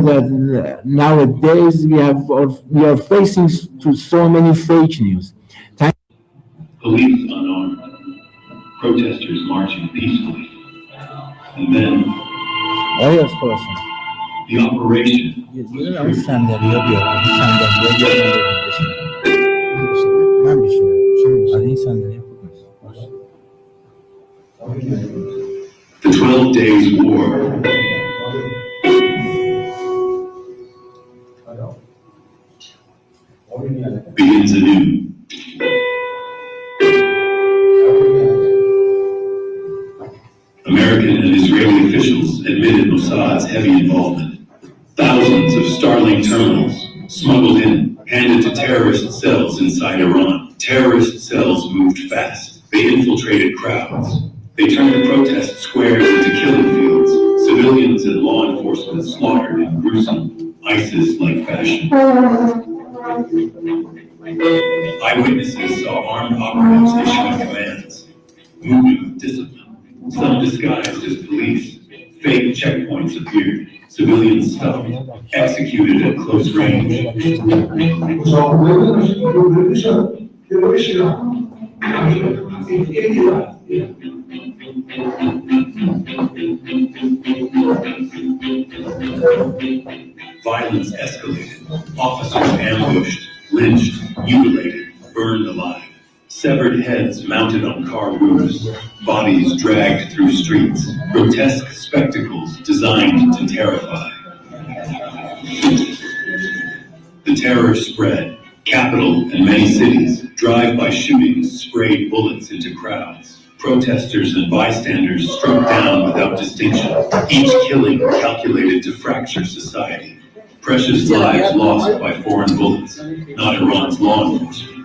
that nowadays we are facing to so many fake news. Police unarmed, protesters marching peacefully, and then Yes, person. the operation. Yine sandalye diyor. Sandalye diyor. Ben düşünüyorum. Şimdi alayım sandalye. The 12 Days War begins anew. American and Israeli officials admitted Mossad's heavy involvement. Thousands of Starlink terminals smuggled in, handed to terrorist cells inside Iran. Terrorist cells moved fast. They infiltrated crowds. They turned the protest squares into killing fields. Civilians and law enforcement slaughtered in gruesome, ISIS-like fashion. Eyewitnesses saw armed operatives issuing commands, moving with discipline, some disguised as police. Fake checkpoints appeared. Civilians stopped, executed at close range. Violence escalated. Officers ambushed, lynched, mutilated, burned alive. Severed heads mounted on car roofs, bodies dragged through streets, grotesque spectacles designed to terrify. The terror spread. Capital and many cities, drive-by shootings sprayed bullets into crowds. Protesters and bystanders struck down without distinction, each killing calculated to fracture society. Precious lives lost by foreign bullets, not Iran's law enforcement.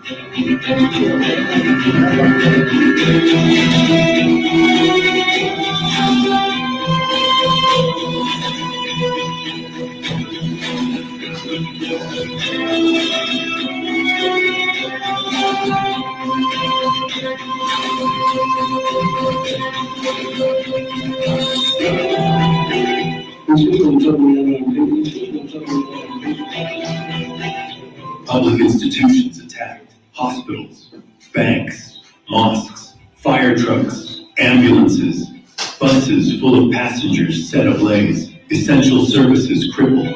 Public institutions attacked, hospitals, banks, mosques, fire trucks, ambulances, buses full of passengers set ablaze, essential services crippled.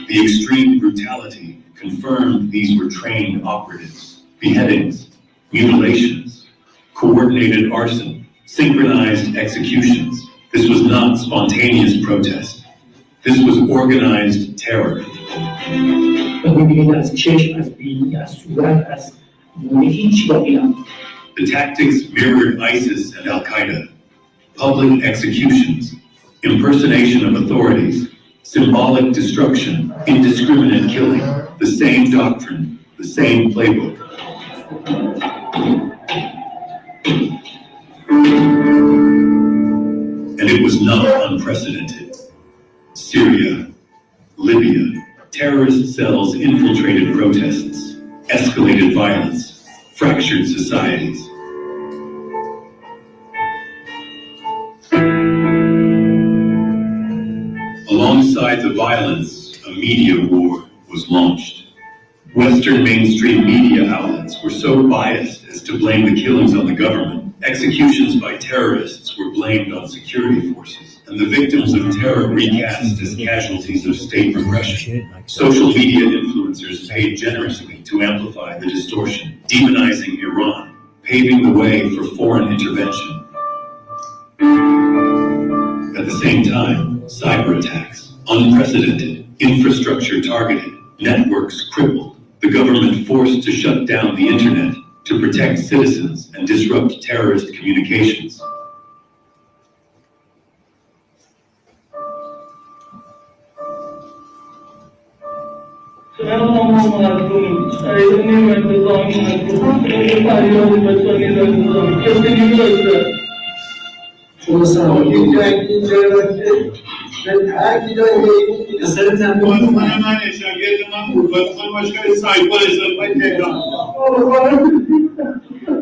The extreme brutality confirmed these were trained operatives. Beheadings, mutilations, coordinated arson, synchronized executions. This was not spontaneous protest. This was organized terror. The tactics mirrored ISIS and Al-Qaeda. Public executions, impersonation of authorities, symbolic destruction, indiscriminate killing, the same doctrine, the same playbook. And it was not unprecedented. Syria, Libya, terrorist cells infiltrated protests, escalated violence, fractured societies. Alongside the violence, a media war was launched. Western mainstream media outlets were so biased as to blame the killings on the government. Executions by terrorists were blamed on security forces, and the victims of terror recast as casualties of state repression. Social media influencers paid generously to amplify the distortion, demonizing Iran, paving the way for foreign intervention. At the same time, cyber attacks, unprecedented, infrastructure targeted, networks crippled, the government forced to shut down the internet to protect citizens and disrupt terrorist communications. بازمان من شاگرد من بود بازمان باشگاه سایپا رسالت تهران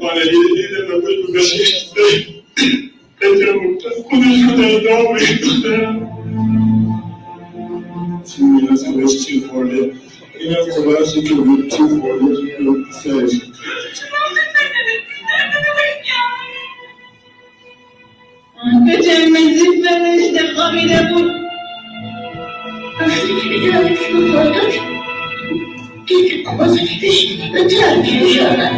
قانلی دیده و بود بگشت خودش رو در دام میکنم چی میرسه بهش چی خورده این هم خبرشی که بود چی خورده سرش به جرمزی فرشته خوابیده بود وقتی که بیدارم شد باید دیگه آزادیش به ترکیه شدن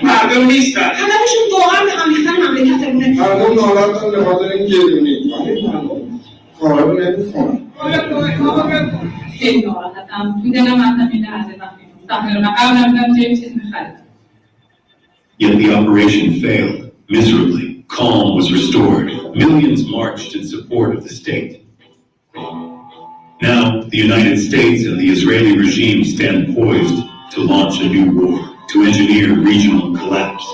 مردم نیستن همه‌شون واقعا به هم ریختن مملکتمونه مردم ناراحتن به خاطر این گرونی کارا رو نمی‌کنن خیلی ناراحتم تو دلم حتی می‌لرزه وقتی تقریبا قبل بودم که چیز می‌خرید. Yet the operation failed miserably. Calm was restored. Millions marched in support of the state. Now, the United States and the Israeli regime stand poised to launch a new war, to engineer regional collapse.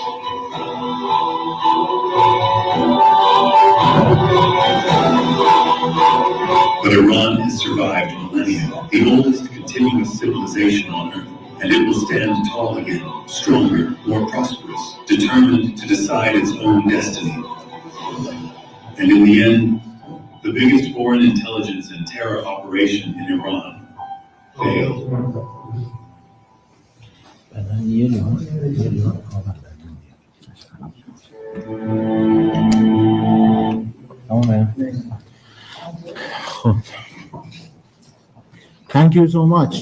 But Iran has survived millennia, the oldest continuous civilization on Earth, and it will stand tall again, stronger, more prosperous, determined to decide its own destiny. And in the end, the biggest foreign intelligence and terror operation in Iran failed. Thank you so much.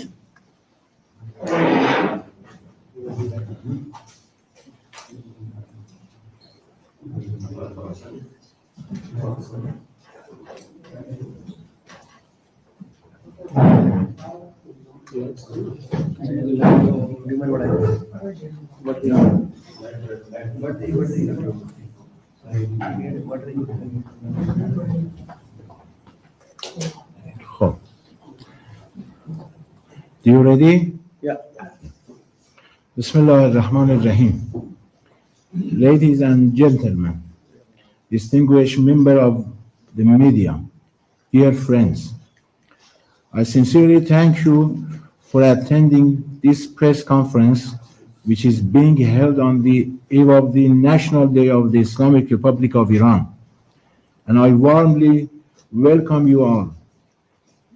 خب. You ready? Yeah. Bismillah ar-Rahman ar-Rahim. Ladies and gentlemen, distinguished member of the media, dear friends, I sincerely thank you for attending this press conference, which is being held on the eve of the National Day of the Islamic Republic of Iran. And I warmly welcome you all.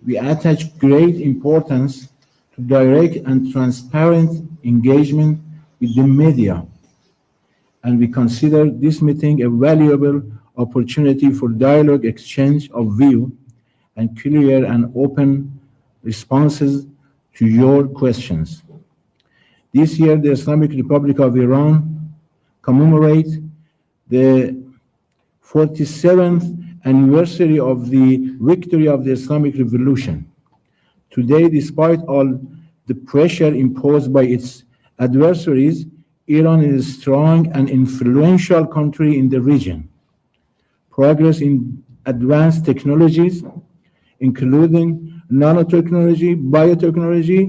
We attach great importance to direct and transparent engagement with the media, and we consider this meeting a valuable opportunity for dialogue, exchange of view, and clear and open responses to your questions. This year, the Islamic Republic of Iran commemorates the 47th anniversary of the victory of the Islamic Revolution. Today, despite all the pressure imposed by its adversaries, Iran is a strong and influential country in the region. Progress in advanced technologies, including nanotechnology, biotechnology,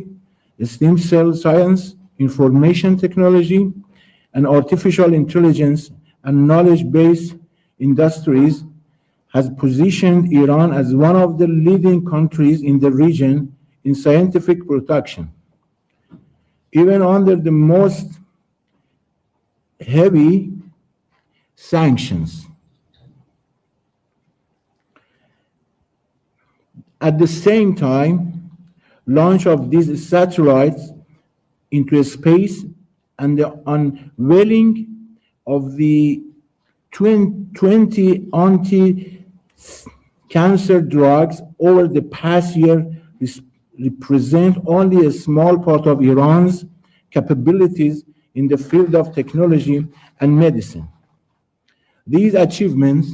stem cell science, information technology, and artificial intelligence and knowledge-based industries, has positioned Iran as one of the leading countries in the region in scientific production. Even under the most heavy sanctions. At the same time, launch of these satellites into space and the unveiling of the 20 anti-cancer drugs over the past year represent only a small part of Iran's capabilities in the field of technology and medicine. These achievements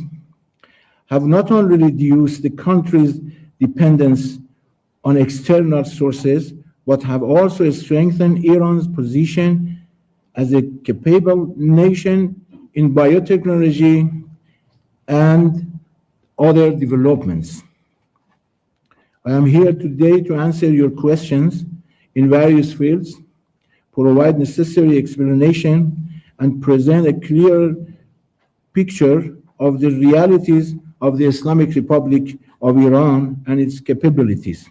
have not only reduced the country's dependence on external sources, but have also strengthened Iran's position as a capable nation in biotechnology and other developments. I am here today to answer your questions in various fields, provide necessary explanation, and present a clear picture of the realities of the Islamic Republic of Iran and its capabilities.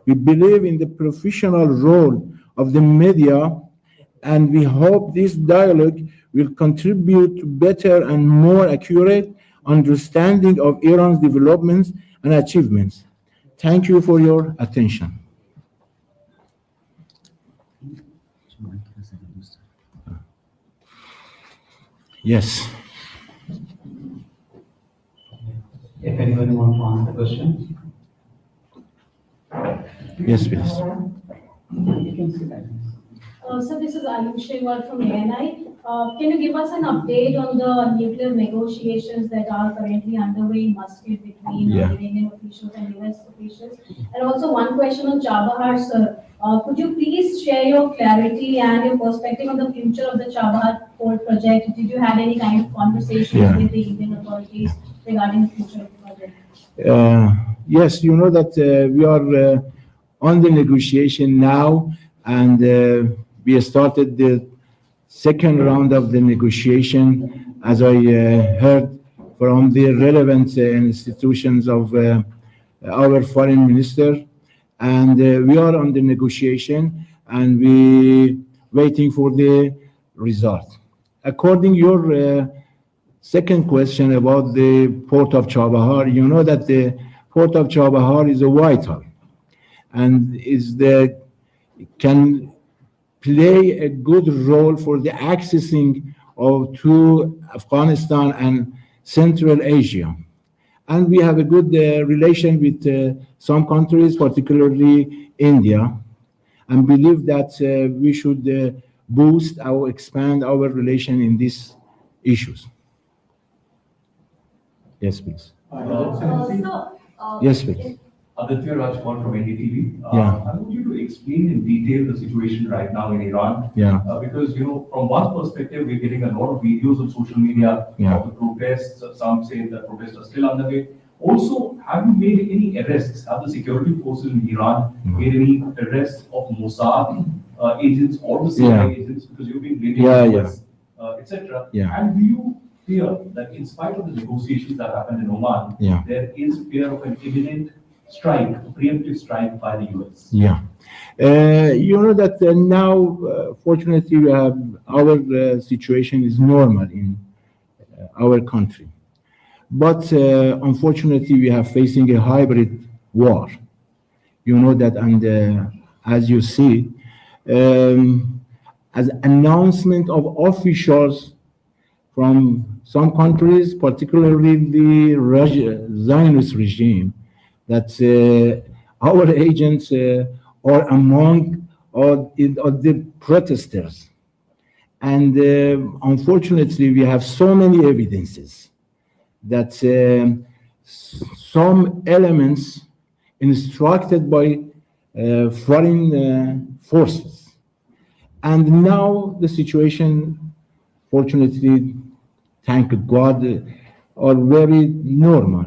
We believe in the professional role of the media, and we hope this dialogue will contribute to better and more accurate understanding of Iran's developments and achievements. Thank you for your attention. Yes. If anyone wants to ask a question. Yes, please. So this is Ayush from ANI. Can you give us an update on the nuclear negotiations that are currently underway in Muscat between Iranian officials and US officials? And also one question on Chabahar, sir. Could you please share your clarity and your perspective on the future of the Chabahar port project? Did you have any kind of conversations with the Indian authorities regarding the future of the project? Yes, you know that we are on the negotiation now, and we started the second round of the negotiation, as I heard from the relevant institutions of our foreign minister. And we are on the negotiation, and we waiting for the result. According your second question about the port of Chabahar, you know that the port of Chabahar is a vital and can play a good role for the accessing to Afghanistan and Central Asia. And we have a good relation with some countries, particularly India, and believe that we should boost or expand our relation in these issues. Yes, please. Yes, please. Aditya Rajkumar from NDTV. Yeah. I want you to explain in detail the situation right now in Iran. Yeah. Because, from one perspective, we're getting a lot of videos on social media of the protests. Some say that protests are still underway. Also, have you made any arrests? Have the security forces in Iran made any arrests of Mossad agents or the CIA agents? Because you've been blaming the US, etc. Yeah. And do you fear that in spite of the negotiations that happened in Oman, there is fear of an imminent strike, a preemptive strike by the US? Yeah. You know that now, fortunately, we have our situation is normal in our country. But unfortunately, we are facing a hybrid war. You know that, and as you see, as announcement of officials from some countries, particularly the Zionist regime, that our agents are among the protesters. And unfortunately, we have so many evidences that some elements instructed by foreign forces. And now the situation, fortunately, thank God, are very normal.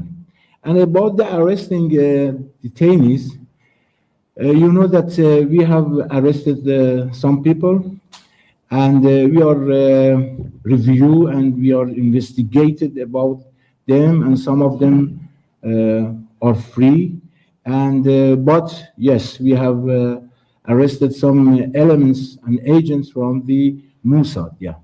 And about the arresting detainees, you know that we have arrested some people, and we are review and we are investigated about them, and some of them are free. And but yes, we have arrested some elements and agents from the Mossad. Yeah.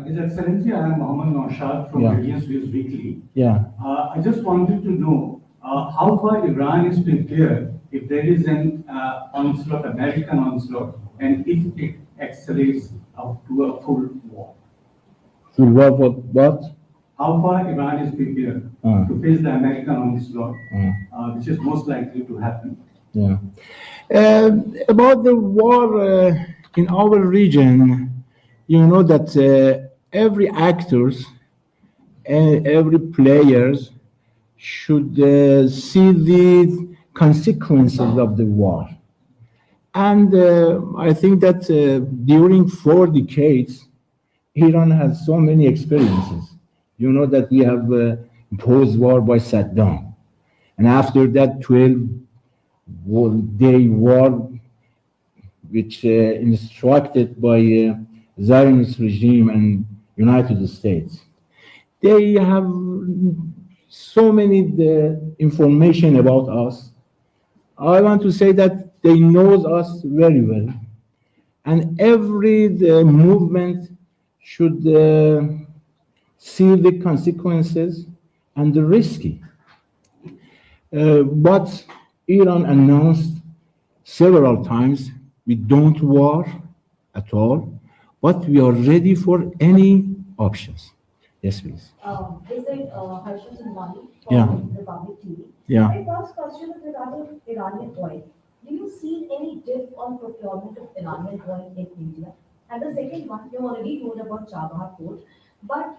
His Excellency, I am Mohammad from Iranian News Weekly. I just wanted to know how far Iran is prepared if there is an onslaught, American onslaught, and if it escalates up to a full war. Full war, what? How far Iran is prepared to face the American onslaught, which is most likely to happen. About the war in our region, you know that every actors and every players should see the consequences of the war. And I think that during 4 decades, Iran has so many experiences. You know that we have imposed war by Saddam. And after that 12-day war, which instructed by Zionist regime and United States. They have so many information about us. I want to say that they know us very well. And every movement should see the consequences and the risky. But Iran announced several times, we don't war at all, but we are ready for any options. Yes, please. They said Harshad Sinwani Yeah. from Republic TV. Yeah. My first question is regarding Iranian oil. Do you see any dip on procurement of Iranian oil in India? And the second one, you already told about Chabahar port, but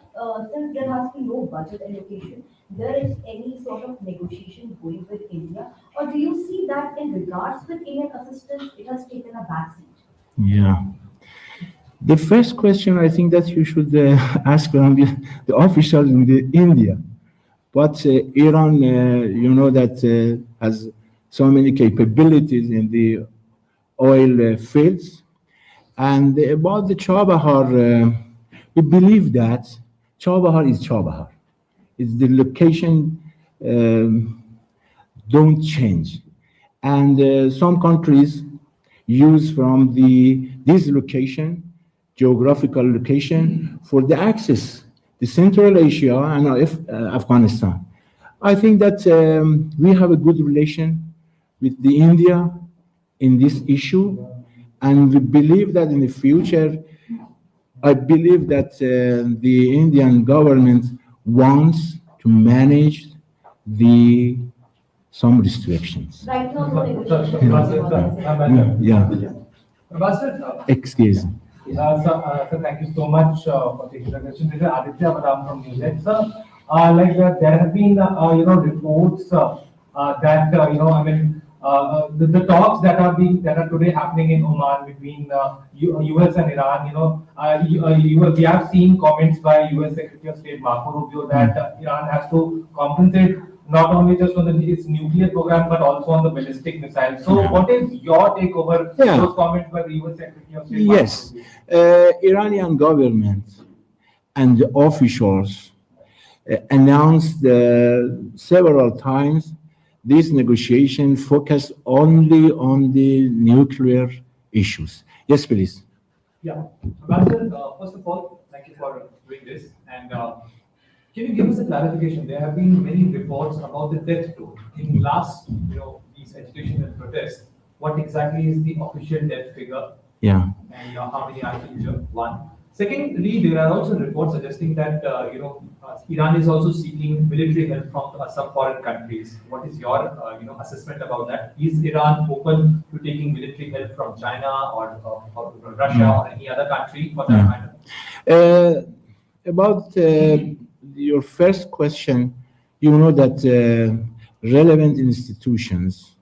since there has been no budget allocation, there is any sort of negotiation going with India, or do you see that in regards with Indian assistance, it has taken a backseat? Yeah. The first question I think that you should ask from the officials in India. But Iran, you know that has so many capabilities in the oil fields. And about the Chabahar, we believe that Chabahar is Chabahar. It's the location don't change. And some countries use from this location, geographical location, for the access, the Central Asia and Afghanistan. I think that we have a good relation with the India in this issue, and we believe that in the future, I believe that the Indian government wants to manage some restrictions. Right now, no negotiation. Yeah. Ambassador, Excuse me. sir, thank you so much for taking the question. This is Aditya Badam from New Zealand. Sir, there have been, reports that, the talks that are today happening in Oman between U.S. and Iran, we have seen comments by U.S. Secretary of State Marco Rubio that Iran has to compensate not only just on its nuclear program, but also on the ballistic missiles. So what is your take over those comments by the U.S. Secretary of State? Yes, Iranian government and the officials announced several times this negotiation focused only on the nuclear issues. Yes, please. Yeah. Ambassador, first of all, thank you for doing this. And can you give us a clarification? There have been many reports about the death toll. In last, these agitation and protests, what exactly is the official death figure? Yeah. And how many are injured? One. Secondly, there are also reports suggesting that Iran is also seeking military help from some foreign countries. What is your assessment about that? Is Iran open to taking military help from China or Russia or any other country for that matter? About your first question, you know that relevant institutions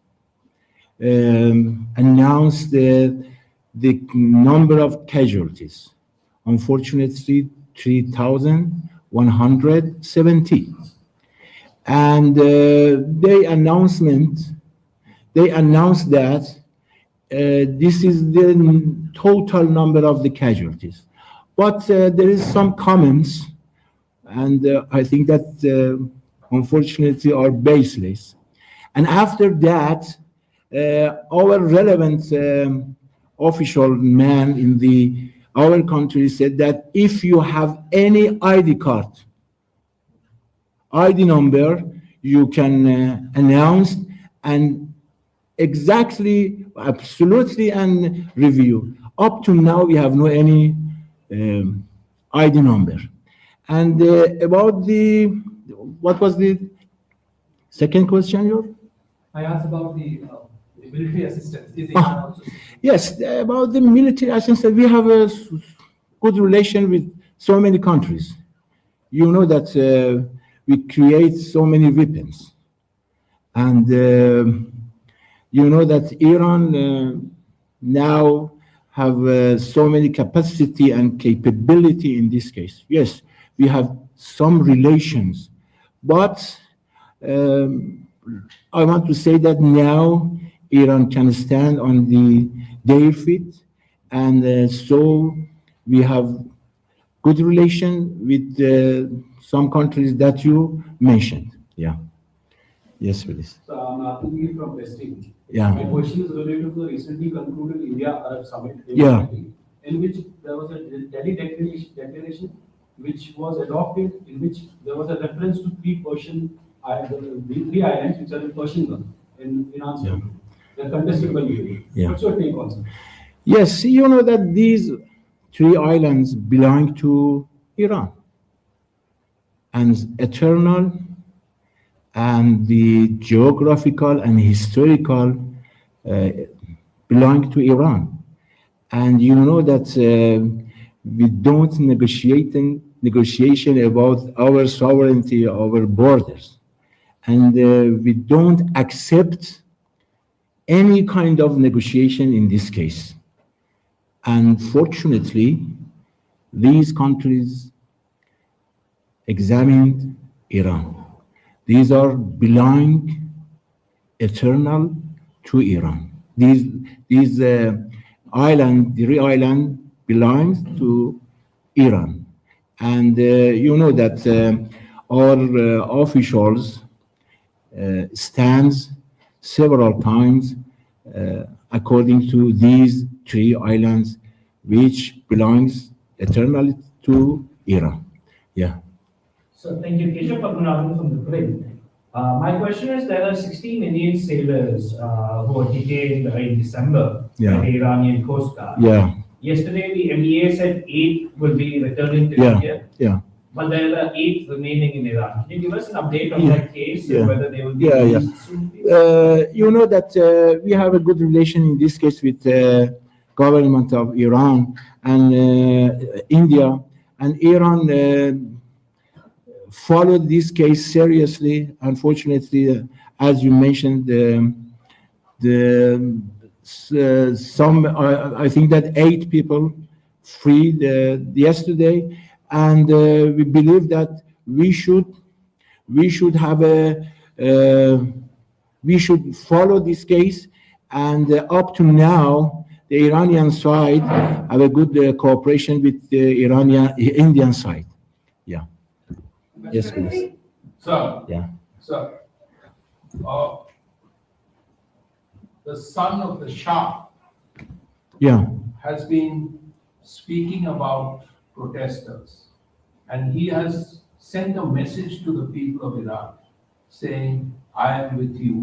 announced the number of casualties. Unfortunately, 3,170. And they announced that this is the total number of the casualties. But there is some comments, and I think that unfortunately are baseless. And after that, our relevant official man in our country said that if you have any ID card, ID number, you can announce and exactly, absolutely, and review. Up to now, we have no any ID number. And about what was the second question, I asked about the military assistance. Is Iran also? Yes, about the military assistance, we have a good relation with so many countries. You know that we create so many weapons. And you know that Iran now have so many capacity and capability in this case. Yes, we have some relations, but I want to say that now Iran can stand on their feet, and so we have good relation with some countries that you mentioned. Yeah. Yes, please. So I'm Fathali from Westing. Yeah. My question is related to the recently concluded India-Arab Summit, Yeah. in which there was a Delhi declaration which was adopted, in which there was a reference to three islands which are in Persian Gulf in Iran's Yeah. They're contested by you. Yeah. What's your take on it? Yes, you know that these three islands belong to Iran, and eternal and the geographical and historical belong to Iran. And you know that we don't negotiation about our sovereignty, our borders. And we don't accept any kind of negotiation in this case. Unfortunately, these countries examined Iran. These are belong eternal to Iran. These three island belongs to Iran. And you know that our officials stands several times according to these three islands, which belongs eternally to Iran. Yeah. So thank you, Keshav Padmanabhan from the Print. My question is, there are 16 Indian sailors who were detained in December Yeah. by the Iranian Coast Guard. Yeah. Yesterday, the MEA said 8 will be returning to Yeah. India, Yeah. but there are 8 remaining in Iran. Can you give us an update on Yeah. that case Yeah. and whether they will be Yeah, yeah. released soon, please? You know that we have a good relation in this case with government of Iran and India, and Iran followed this case seriously. Unfortunately, as you mentioned, I think that 8 people freed yesterday, and we believe that we should have we should follow this case, and up to now, the Iranian side have a good cooperation with the Indian side. Yeah. Yes, please. Sir. Yeah. Sir. The son of the Shah Yeah. has been speaking about protesters, and he has sent a message to the people of Iran saying, I am with you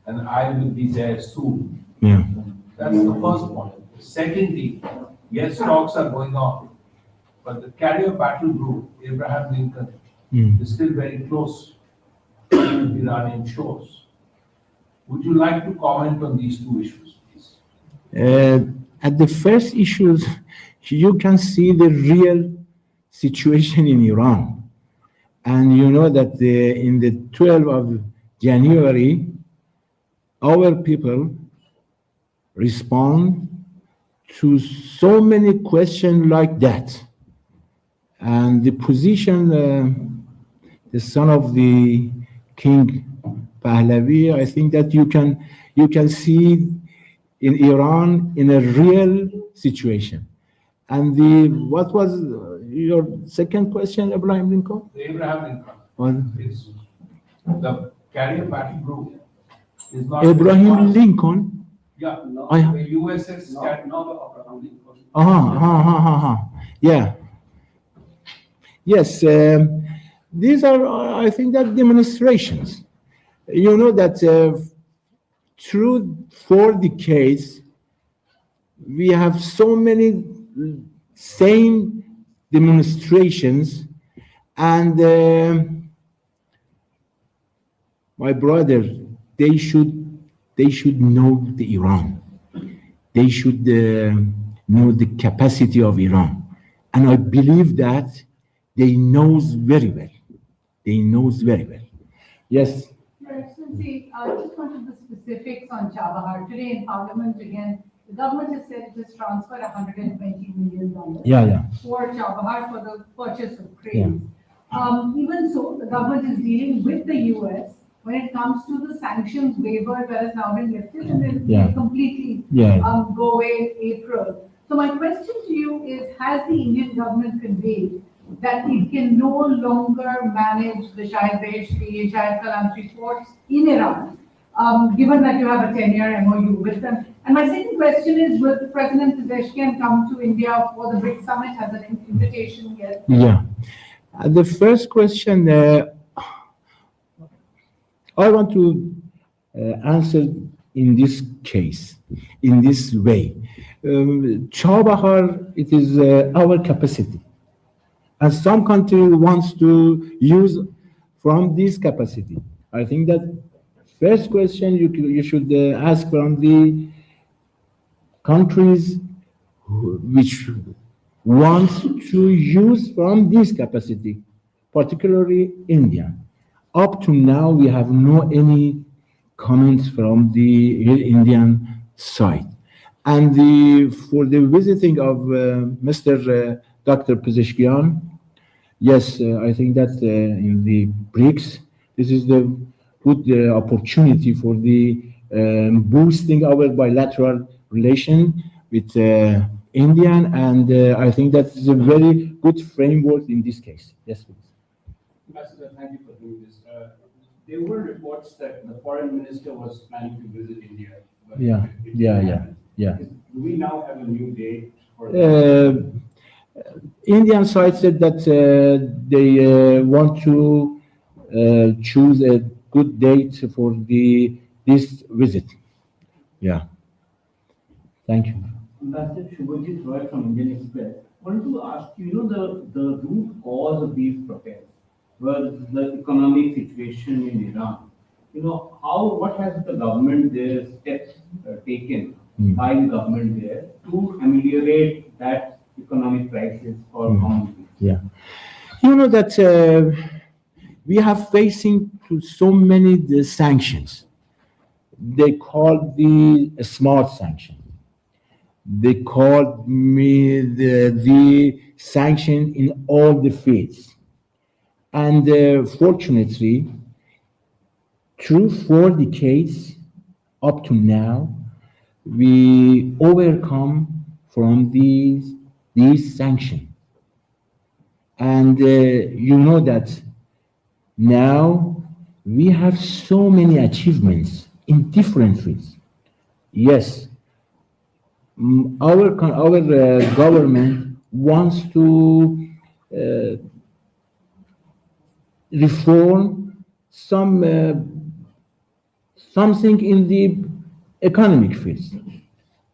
and I will be there soon. Yeah. That's the first point. Secondly, yes, talks are going on, but the carrier battle group, Abraham Lincoln, is still very close to Iranian shores. Would you like to comment on these two issues, please? At the first issues, you can see the real situation in Iran. And you know that in the 12th of January, our people respond to so many questions like that. And the position, the son of the king Pahlavi, I think that you can see in Iran in a real situation. And what was your second question, Abraham Lincoln? The Abraham Lincoln. It's the carrier battle group is not Abraham Lincoln. Yeah, no, I- the USS not Abraham Lincoln. Yeah. Yes, these are, I think, that demonstrations. You know that through 4 decades, we have so many same demonstrations, and my brother, they should know the Iran. They should know the capacity of Iran, and I believe that they knows very well. They knows very well. Yes. Your Excellency, I just wanted the specifics on Chabahar. Today in Parliament, again, the government has said it has transferred $120 million Yeah. for Chabahar for the purchase of cranes. Even so, the government is dealing with the U.S. when it comes to the sanctions waiver that has now been lifted and then completely go away in April. So my question to you is, has the Indian government conveyed that it can no longer manage the Shahid Beheshti and Shahid Kalamchi ports in Iran, given that you have a 10-year MOU with them? And my second question is, will President Pezeshkian come to India for the BRICS summit? Has an invitation yet? Yeah. The first question, I want to answer in this case, in this way. Chabahar, it is our capacity. And some country wants to use from this capacity. I think that first question you should ask from the countries which wants to use from this capacity, particularly India. Up to now, we have no any comments from the Indian side. And for the visiting of Mr. Dr. Pezeshkian, yes, I think that in the BRICS, this is the good opportunity for the boosting our bilateral relation with Indian, and I think that is a very good framework in this case. Yes, please. Ambassador, thank you for doing this. There were reports that the foreign minister was planning to visit India. But Yeah. Do we now have a new date for that? Indian side said that they want to choose a good date for this visit. Yeah. Thank you. Ambassador Shubhajit Roy from Indian Express. I wanted to ask you, the root cause of these protests was the economic situation in Iran. What has the government there, steps taken by the government there to ameliorate that economic crisis for common people? Yeah. You know that we have facing to so many the sanctions. They call the smart sanction. They called me the sanction in all the fields. And fortunately, through 4 decades up to now, we overcome from these sanctions. And you know that now we have so many achievements in different fields. Yes, our government wants to reform something in the economic fields,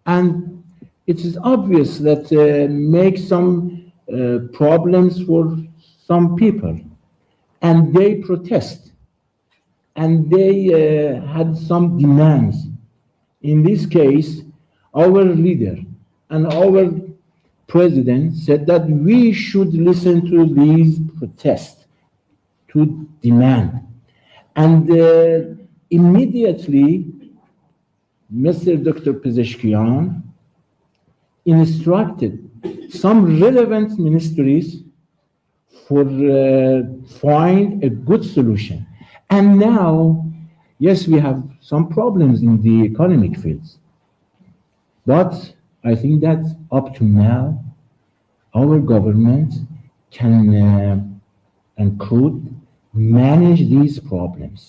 and it is obvious that makes some problems for some people, and they protest, and they had some demands. In this case, our leader and our president said that we should listen to these protests, to demand. And immediately, Mr. Dr. Pezeshkian instructed some relevant ministries for find a good solution. And now, yes, we have some problems in the economic fields. But I think that up to now, our government can and could manage these problems.